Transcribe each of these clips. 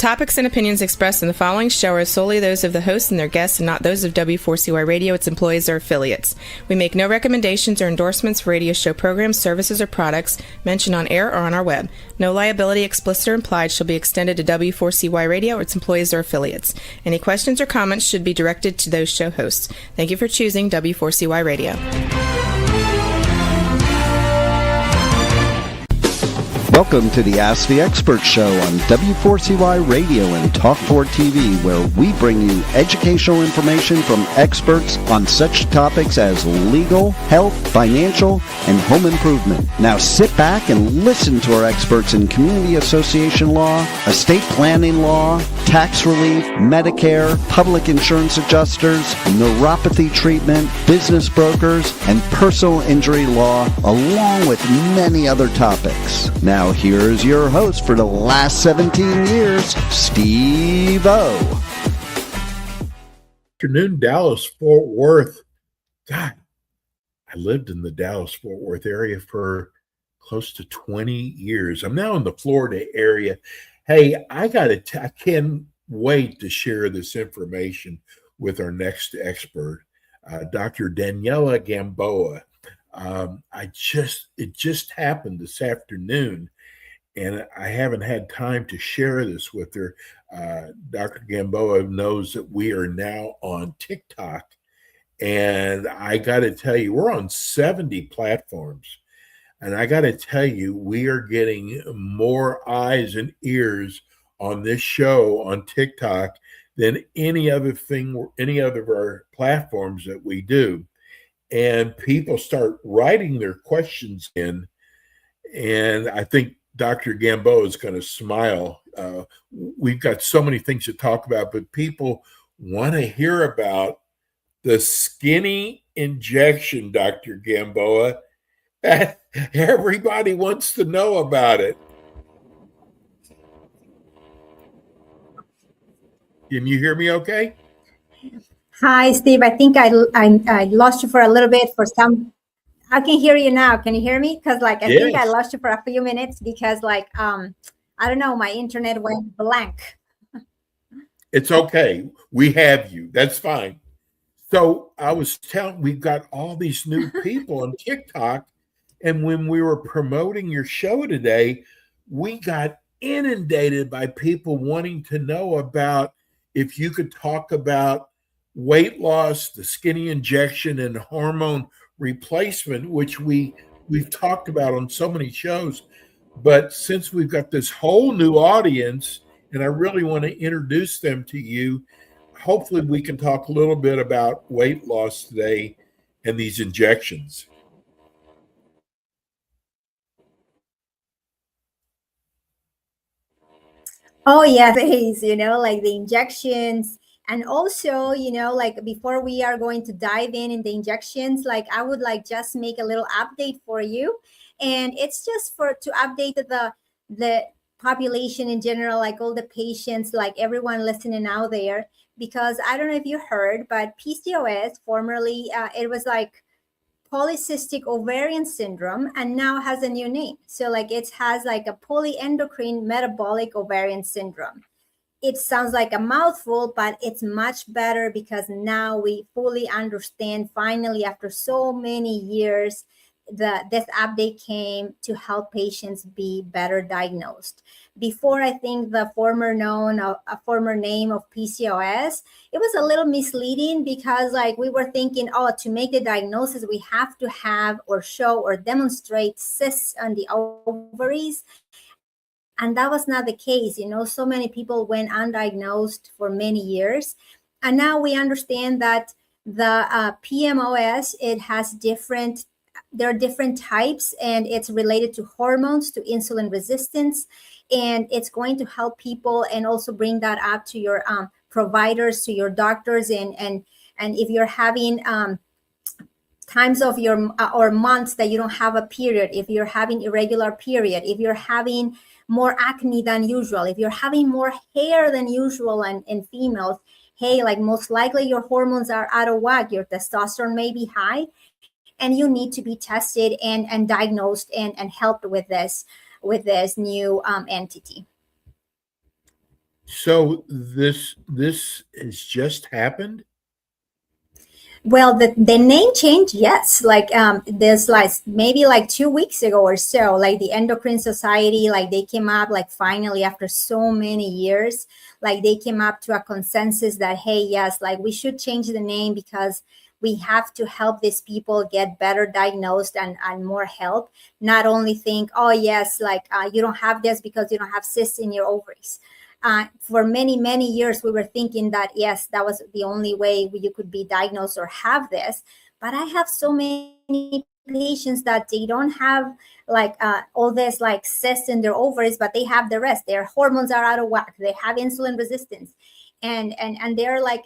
topics and opinions expressed in the following show are solely those of the host and their guests and not those of W4CY Radio, its employees, or affiliates. We make no recommendations or endorsements for radio show programs, services, or products mentioned on air or on our web. No liability, explicit or implied, shall be extended to W4CY Radio or its employees or affiliates. Any questions or comments should be directed to those show hosts. Thank you for choosing W4CY Radio. Welcome to the Ask the Expert Show on W4CY Radio and Talk4 TV, where we bring you educational information from experts on such topics as legal, health, financial, and home improvement. Now sit back and listen to our experts in community association law, estate planning law, tax relief, Medicare, public insurance adjusters, neuropathy treatment, business brokers, and personal injury law, along with many other topics. Now here's your host for the last 17 years, Steve O. Afternoon, Dallas-Fort Worth. God, I lived in the Dallas-Fort Worth area for close to 20 years. I'm now in the Florida area. Hey, I can't wait to share this information with our next expert, Dr. Daniela Gamboa. It just happened this afternoon, and I haven't had time to share this with her. Dr. Gamboa knows that we are now on TikTok, and I got to tell you, we're on 70 platforms, and I got to tell you, we are getting more eyes and ears on this show on TikTok than any other of our platforms that we do. And people start writing their questions in, and I think Dr. Gamboa is going to smile. We've got so many things to talk about, but people want to hear about the skinny injection, Dr. Gamboa. Everybody wants to know about it. Can you hear me okay? Hi, Steve. I think I lost you for a little bit for some. I can hear you now. Can you hear me? Because I think I lost you for a few minutes because I don't know, my internet went blank. It's okay. We have you. That's fine. So I was telling, we've got all these new people on TikTok, and when we were promoting your show today, we got inundated by people wanting to know about if you could talk about weight loss, the skinny injection, and hormone replacement, which we've talked about on so many shows. But since we've got this whole new audience, and I really want to introduce them to you, hopefully we can talk a little bit about weight loss today and these injections. Oh, yeah, please, like the injections. And also, before we are going to dive in the injections, I would just make a little update for you. And it's just to update the population in general, all the patients, everyone listening out there, because I don't know if you heard, but PCOS, formerly, it was polycystic ovarian syndrome, and now has a new name. So it has a polyendocrine metabolic ovarian syndrome. It sounds like a mouthful, but it's much better because now we fully understand, finally, after so many years, this update came to help patients be better diagnosed. Before, I think the former name of PCOS, it was a little misleading because we were thinking, to make the diagnosis, we have to have or show or demonstrate cysts on the ovaries. And that was not the case. So many people went undiagnosed for many years. And now we understand that the PMOS, there are different types, and it's related to hormones, to insulin resistance. And it's going to help people and also bring that up to your providers, to your doctors. And if you're having times of your or months that you don't have a period, if you're having irregular period, if you're having more acne than usual, if you're having more hair than usual in females, hey, most likely your hormones are out of whack, your testosterone may be high, and you need to be tested and diagnosed and helped with this new entity. So this has just happened. Well, the name change, yes. Like there's like maybe like 2 weeks ago or so, like the Endocrine Society, like they came up like finally after so many years, like they came up to a consensus that hey, yes, like we should change the name because we have to help these people get better diagnosed and more help. Not only think, oh yes, like you don't have this because you don't have cysts in your ovaries. For many many years we were thinking that yes, that was the only way you could be diagnosed or have this. But I have so many patients that they don't have like all this like cysts in their ovaries, but they have the rest. Their hormones are out of whack, they have insulin resistance, and they're like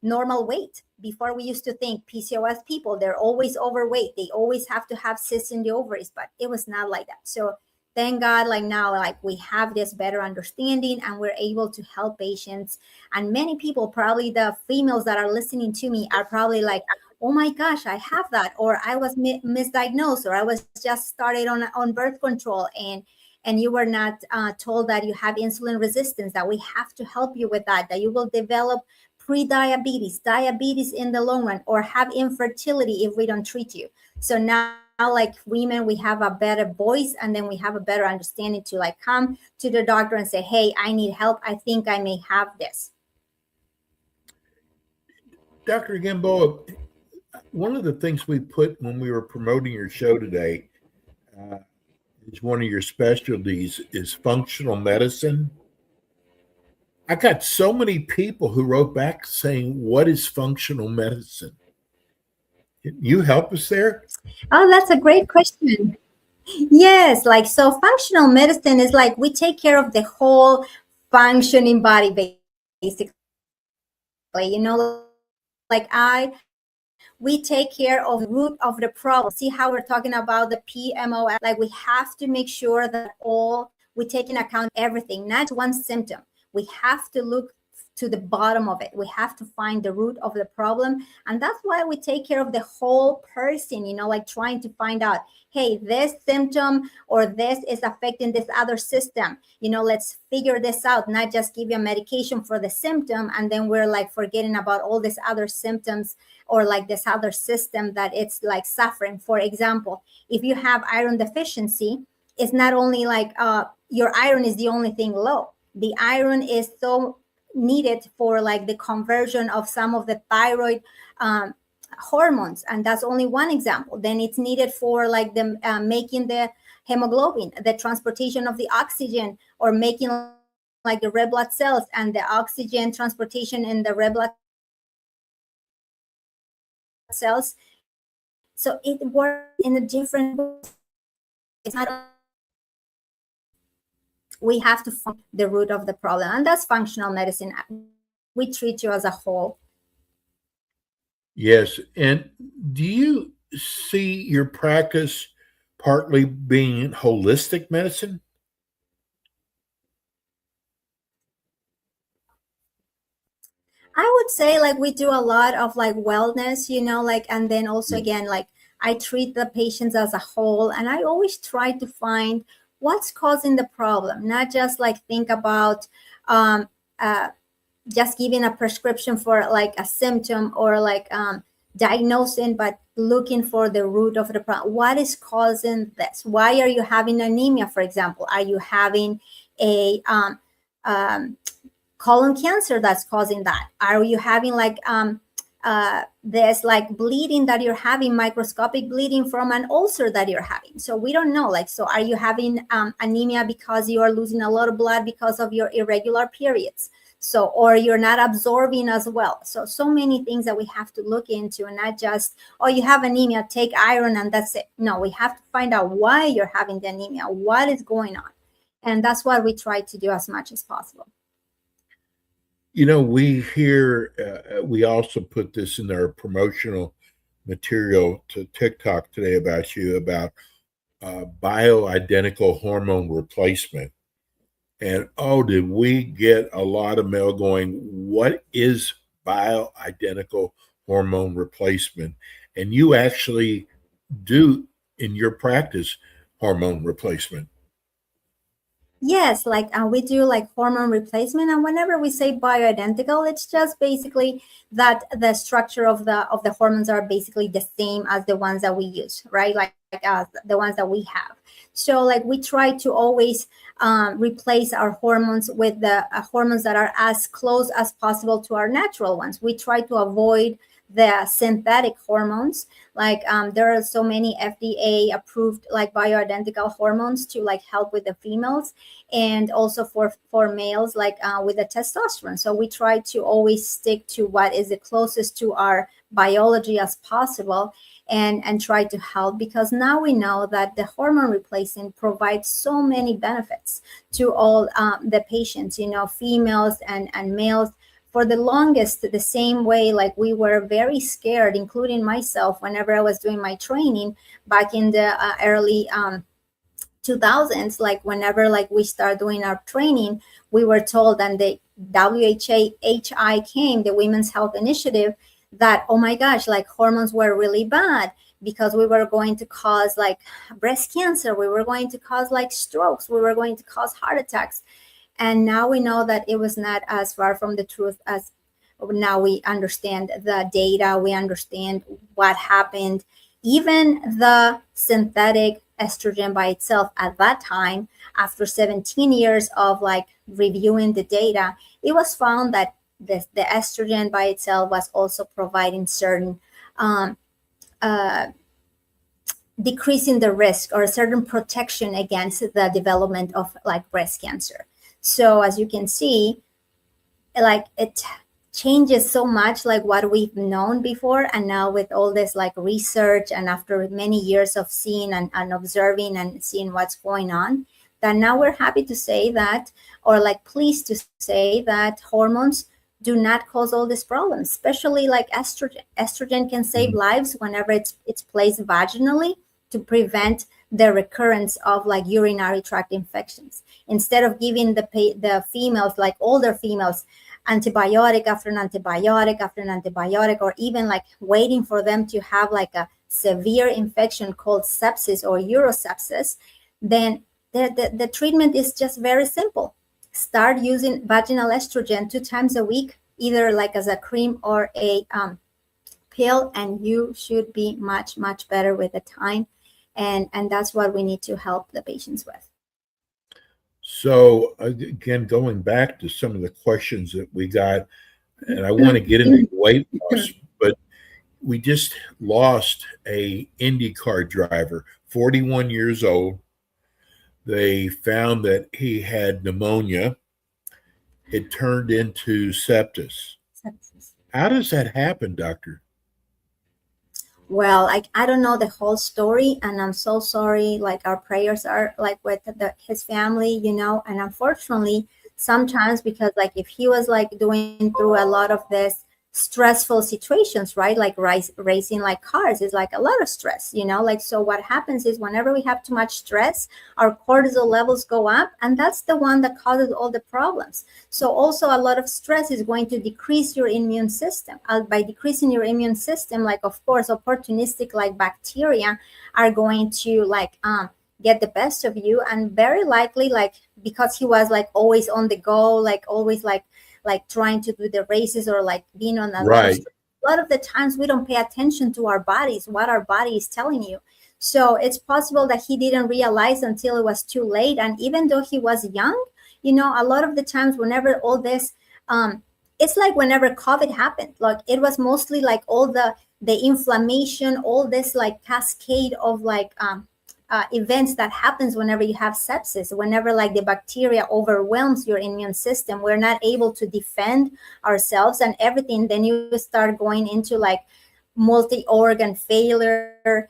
normal weight. Before we used to think PCOS people, they're always overweight, they always have to have cysts in the ovaries, but it was not like that. So thank God, like now, like we have this better understanding and we're able to help patients. And many people, probably the females that are listening to me, are probably like, oh my gosh, I have that, or I was misdiagnosed, or I was just started on birth control, and you were not told that you have insulin resistance, that we have to help you with that, that you will develop pre-diabetes, diabetes in the long run, or have infertility if we don't treat you. So now, like women, we have a better voice, and then we have a better understanding to like come to the doctor and say, hey, I need help, I think I may have this. Dr. Gamboa, one of the things we put when we were promoting your show today uh, is one of your specialties is functional medicine. I got so many people who wrote back saying, what is functional medicine? Can you help us there? Oh, that's a great question. Yes, like so functional medicine is like we take care of the whole functioning body basically. Like we take care of the root of the problem. See how we're talking about the PMOS? Like we have to make sure that all we take in account everything, not one symptom. We have to look to the bottom of it. We have to find the root of the problem. And that's why we take care of the whole person, like trying to find out, hey, this symptom or this is affecting this other system. Let's figure this out, not just give you a medication for the symptom. And then we're like forgetting about all these other symptoms or like this other system that it's like suffering. For example, if you have iron deficiency, it's not only like your iron is the only thing low. The iron is so needed for like the conversion of some of the thyroid hormones, and that's only one example. Then it's needed for like the making the hemoglobin, the transportation of the oxygen, or making like the red blood cells and the oxygen transportation in the red blood cells. So it works in a different way. It's not, we have to find the root of the problem, and that's functional medicine. We treat you as a whole. Yes. And do you see your practice partly being holistic medicine? I would say like we do a lot of like wellness, like, and then also again, like I treat the patients as a whole, and I always try to find what's causing the problem, not just like think about um, uh, just giving a prescription for like a symptom or like diagnosing, but looking for the root of the problem. What is causing this? Why are you having anemia, for example? Are you having a um, colon cancer that's causing that? Are you having like this like bleeding that you're having, microscopic bleeding from an ulcer that you're having? So we don't know. Like, so are you having anemia because you are losing a lot of blood because of your irregular periods? So, or you're not absorbing as well. So many things that we have to look into, and not just, oh, you have anemia, take iron and that's it. No, we have to find out why you're having the anemia, what is going on. And that's what we try to do as much as possible. We also put this in our promotional material to TikTok today about you, about bioidentical hormone replacement. And oh, did we get a lot of mail going, what is bioidentical hormone replacement? And you actually do in your practice hormone replacement. Yes, like we do like hormone replacement, and whenever we say bioidentical, it's just basically that the structure of the hormones are basically the same as the ones that we use, right? Like the ones that we have. So like we try to always replace our hormones with the hormones that are as close as possible to our natural ones. We try to avoid the synthetic hormones, like there are so many FDA approved like bioidentical hormones to like help with the females, and also for males, like with the testosterone. So we try to always stick to what is the closest to our biology as possible, and try to help, because now we know that the hormone replacement provides so many benefits to all the patients, females and males. For the longest, the same way, like we were very scared, including myself, whenever I was doing my training back in the early 2000s, like whenever like we start doing our training, we were told, and the WHI came, the Women's Health Initiative, that, oh my gosh, like hormones were really bad, because we were going to cause like breast cancer, we were going to cause like strokes, we were going to cause heart attacks. And now we know that it was not as far from the truth. As now we understand the data, we understand what happened. Even the synthetic estrogen by itself at that time, after 17 years of like reviewing the data, it was found that the estrogen by itself was also providing certain uh, decreasing the risk or a certain protection against the development of like breast cancer. So as you can see, like it changes so much like what we've known before, and now with all this like research, and after many years of seeing and observing and seeing what's going on, that now we're happy to say that, or like pleased to say that hormones do not cause all these problems, especially like estrogen can save lives whenever it's placed vaginally, to prevent the recurrence of like urinary tract infections. Instead of giving the females, like older females, antibiotic after an antibiotic after an antibiotic, or even like waiting for them to have like a severe infection called sepsis or urosepsis, then the treatment is just very simple. Start using vaginal estrogen 2 times a week, either like as a cream or a pill, and you should be much, much better with the time. And that's what we need to help the patients with. So again, going back to some of the questions that we got, and I want to get into weight loss, but we just lost a IndyCar driver, 41 years old. They found that he had pneumonia. It turned into sepsis. How does that happen, doctor? Well, like I don't know the whole story, and I'm so sorry. Like our prayers are like with his family, and unfortunately, sometimes, because like if he was like doing through a lot of this stressful situations, right? Like racing like cars is like a lot of stress, like, so what happens is whenever we have too much stress, our cortisol levels go up, and that's the one that causes all the problems. So also a lot of stress is going to decrease your immune system. By decreasing your immune system, like of course opportunistic like bacteria are going to like get the best of you, and very likely, like because he was like always on the go, like always like trying to do the races, or like being on Right. a lot of the times we don't pay attention to our bodies, what our body is telling you. So it's possible that he didn't realize until it was too late. And even though he was young, a lot of the times whenever all this it's like whenever COVID happened, like it was mostly like all the inflammation, all this like cascade of like events that happens whenever you have sepsis, whenever like the bacteria overwhelms your immune system, we're not able to defend ourselves and everything. Then you start going into like multi-organ failure,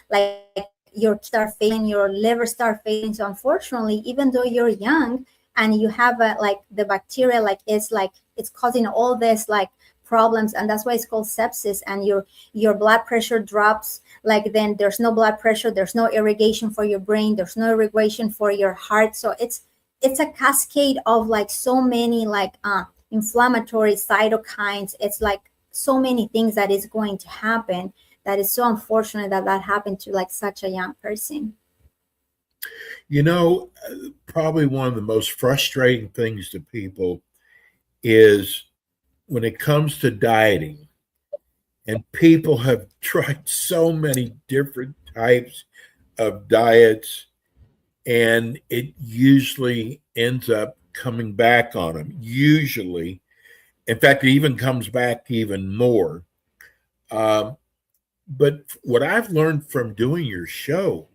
like your start failing, your liver start failing. So unfortunately, even though you're young and you have like the bacteria, like it's causing all this like problems, and that's why it's called sepsis. And your blood pressure drops, like then there's no blood pressure, there's no irrigation for your brain, there's no irrigation for your heart. So it's a cascade of like so many like inflammatory cytokines. It's like so many things that is going to happen, that is so unfortunate that happened to like such a young person. Probably one of the most frustrating things to people is when it comes to dieting, and people have tried so many different types of diets, and it usually ends up coming back on them. Usually, in fact, it even comes back even more. Um, but what I've learned from doing your show,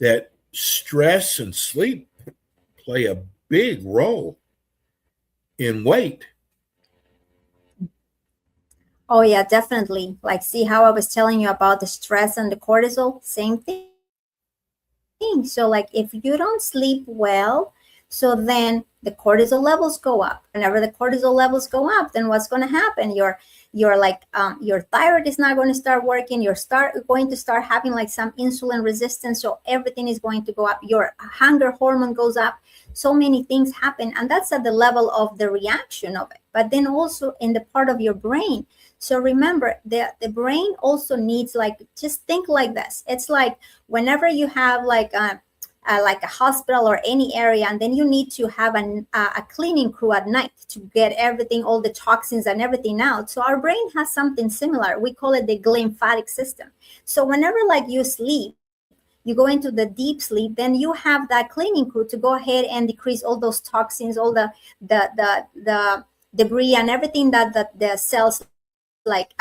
that stress and sleep play a big role in weight. Oh yeah, definitely. Like, see how I was telling you about the stress and the cortisol? Same thing. So like if you don't sleep well, so then the cortisol levels go up. Whenever the cortisol levels go up, then what's going to happen? Your thyroid is not going to start working. You're going to start having like some insulin resistance. So everything is going to go up. Your hunger hormone goes up. So many things happen, and that's at the level of the reaction of it. But then also in the part of your brain. So remember, the brain also needs, like, just think like this. It's like whenever you have like a hospital or any area, and then you need to have a cleaning crew at night to get everything, all the toxins and everything out. So our brain has something similar. We call it the glymphatic system. So whenever like you sleep, you go into the deep sleep, then you have that cleaning crew to go ahead and decrease all those toxins, all the debris and everything that the cells like,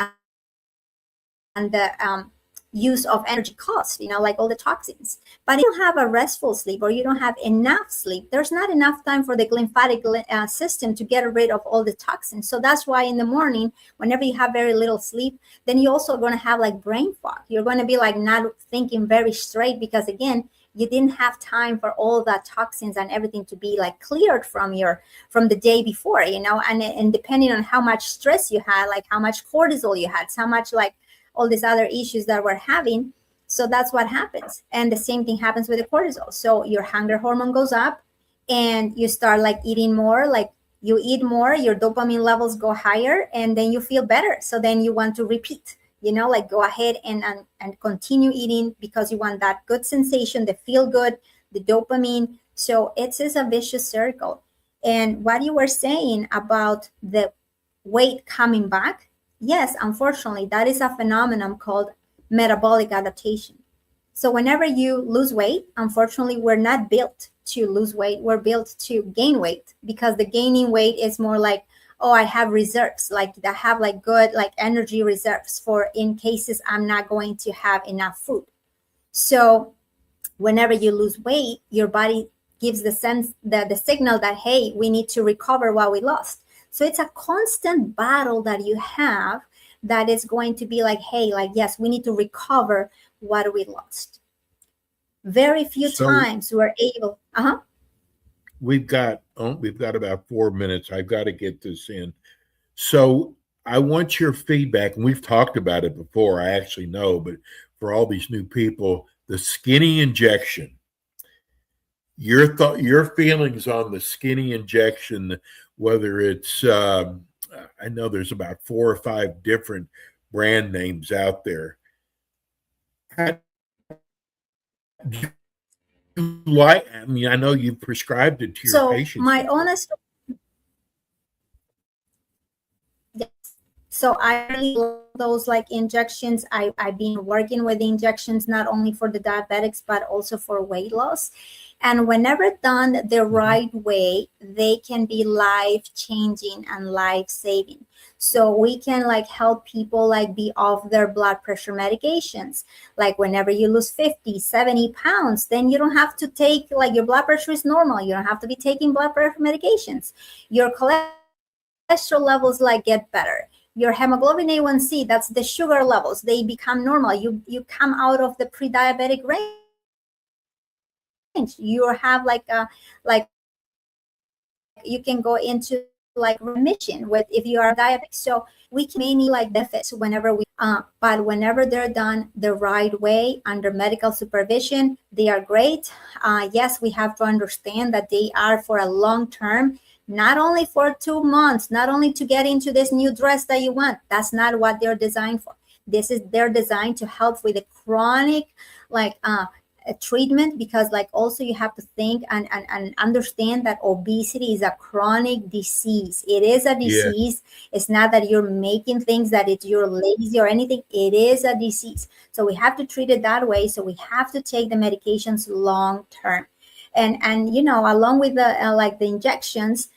and the use of energy cost, like all the toxins. But if you have a restful sleep, or you don't have enough sleep, there's not enough time for the lymphatic system to get rid of all the toxins. So that's why in the morning, whenever you have very little sleep, then you're also going to have like brain fog. You're going to be like not thinking very straight, because again, you didn't have time for all that toxins and everything to be like cleared from the day before, and depending on how much stress you had, like how much cortisol you had, how much like all these other issues that we're having. So that's what happens. And the same thing happens with the cortisol. So your hunger hormone goes up, and you start like eating more, like you eat more, your dopamine levels go higher, and then you feel better. So then you want to repeat, like go ahead and continue eating, because you want that good sensation, the feel good, the dopamine. So it's just a vicious circle. And what you were saying about the weight coming back, yes, unfortunately, that is a phenomenon called metabolic adaptation. So whenever you lose weight, unfortunately, we're not built to lose weight. We're built to gain weight, because the gaining weight is more like, oh, I have reserves, like I have like good like energy reserves for in cases I'm not going to have enough food. So whenever you lose weight, your body gives the signal that, hey, we need to recover what we lost. So it's a constant battle that you have, that is going to be like, hey, like, yes, we need to recover what we lost. Very few times we're able. We've got about 4 minutes. I've got to get this in. So I want your feedback, and we've talked about it before, I actually know, but for all these new people, the skinny injection, your feelings on the skinny injection, whether it's I know there's about 4 or 5 different brand names out there. How do you like? I mean, I know you've prescribed it to your patients. My honest, yes. So I really love those like injections. I've been working with the injections not only for the diabetics but also for weight loss. And whenever done the right way, they can be life-changing and life-saving. So we can like help people like be off their blood pressure medications. Like whenever you lose 50, 70 pounds, then you don't have to take, like, your blood pressure is normal. You don't have to be taking blood pressure medications. Your cholesterol levels like get better. Your hemoglobin A1C, that's the sugar levels, they become normal. You come out of the pre-diabetic range. You have like you can go into like remission with if you are diabetic. So we can mainly like benefits whenever we but whenever they're done the right way under medical supervision, they are great. Yes, we have to understand that they are for a long term, not only for 2 months, not only to get into this new dress that you want. That's not what they're designed for. They're designed to help with the chronic like a treatment, because like also you have to think and understand that obesity is a chronic disease. It is a Yeah. disease. It's not that you're making things that you're lazy or anything. It is a disease. So we have to treat it that way. So we have to take the medications long term. And along with the like the injections,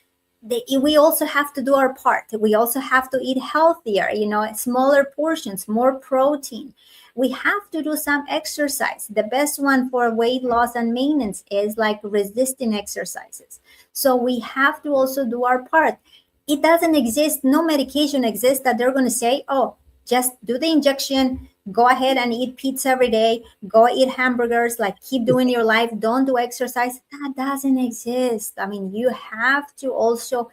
we also have to do our part. We also have to eat healthier, smaller portions, more protein. We have to do some exercise. The best one for weight loss and maintenance is like resisting exercises. So we have to also do our part. It doesn't exist, no medication exists that they're going to say, oh, just do the injection, go ahead and eat pizza every day, go eat hamburgers, like keep doing your life, don't do exercise. That doesn't exist. I mean, you have to also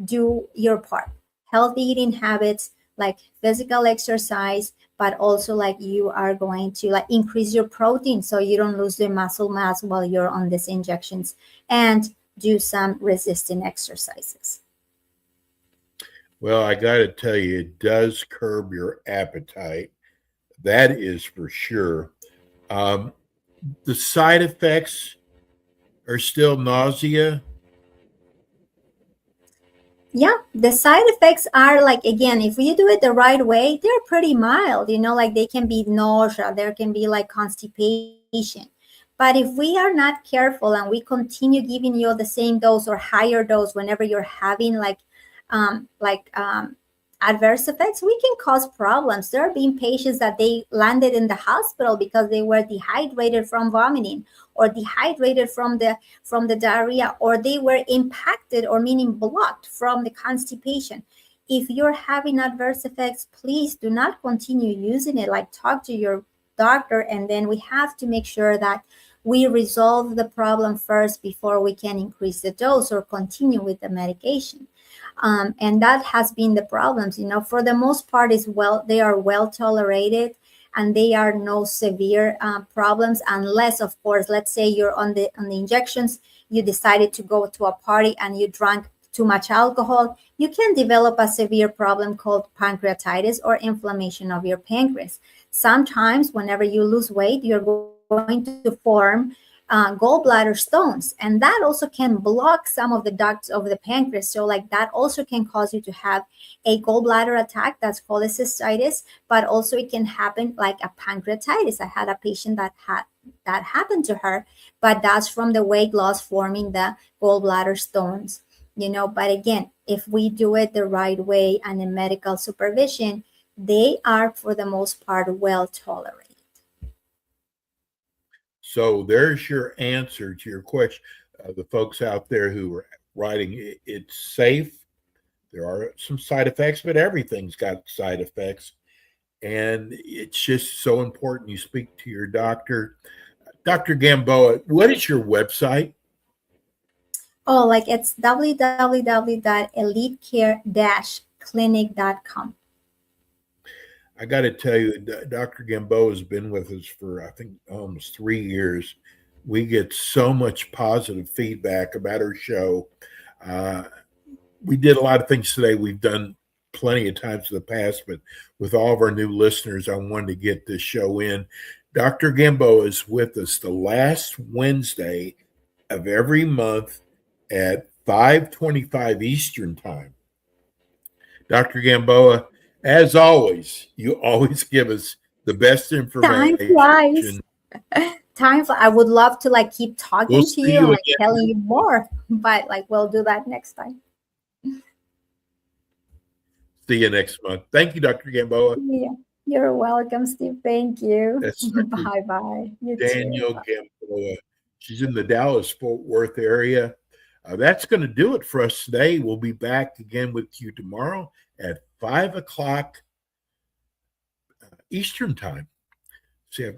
do your part. Healthy eating habits, like physical exercise, but also like you are going to like increase your protein so you don't lose the muscle mass while you're on these injections, and do some resisting exercises. Well, I got to tell you, it does curb your appetite. That is for sure. The side effects are still nausea. Yeah, the side effects are like, again, if you do it the right way, they're pretty mild, like they can be nausea, there can be like constipation. But if we are not careful and we continue giving you the same dose or higher dose whenever you're having adverse effects, we can cause problems. There have been patients that they landed in the hospital because they were dehydrated from vomiting, or dehydrated from the diarrhea, or they were impacted, or meaning blocked, from the constipation. If you're having adverse effects, please do not continue using it. Like, talk to your doctor, and then we have to make sure that we resolve the problem first before we can increase the dose or continue with the medication. And that has been the problems. For the most part, they are well tolerated, and they are no severe problems, unless, of course, let's say you're on the injections, you decided to go to a party and you drank too much alcohol. You can develop a severe problem called pancreatitis, or inflammation of your pancreas. Sometimes whenever you lose weight, you're going to form gallbladder stones, and that also can block some of the ducts of the pancreas. So like that also can cause you to have a gallbladder attack. That's called a cystitis, but also it can happen like a pancreatitis. I had a patient that happened to her, but that's from the weight loss forming the gallbladder stones. But again, if we do it the right way and in medical supervision, they are for the most part well tolerated. So there's your answer to your question. The folks out there who are writing, it's safe. There are some side effects, but everything's got side effects. And it's just so important you speak to your doctor. Dr. Gamboa, what is your website? Oh, like it's www.elitecare-clinic.com. I got to tell you, Dr. Gamboa has been with us for, I think, almost 3 years. We get so much positive feedback about her show. We did a lot of things today we've done plenty of times in the past, but with all of our new listeners, I wanted to get this show in. Dr. Gamboa is with us the last Wednesday of every month at 5:25 Eastern Time. Dr. Gamboa, as always, you always give us the best information. Time flies. I would love to like keep talking to you and like telling you more, but like we'll do that next time. See you next month. Thank you, Dr. Gamboa. Yeah, you're welcome, Steve. Thank you. Bye-bye. Danielle Gamboa. She's in the Dallas-Fort Worth area. That's going to do it for us today. We'll be back again with you tomorrow at 5 o'clock Eastern Time. See,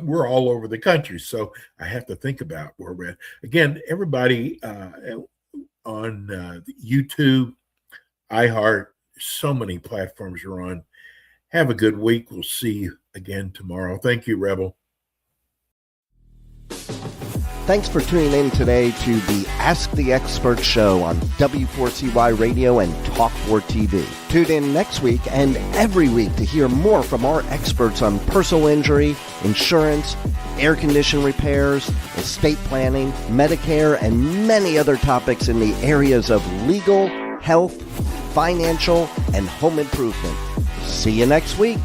we're all over the country, so I have to think about where we're at. Again, everybody on YouTube, iHeart, so many platforms are on. Have a good week. We'll see you again tomorrow. Thank you, Rebel. Thanks for tuning in today to the Ask the Expert show on W4CY Radio and Talk4 TV. Tune in next week and every week to hear more from our experts on personal injury, insurance, air condition repairs, estate planning, Medicare, and many other topics in the areas of legal, health, financial, and home improvement. See you next week.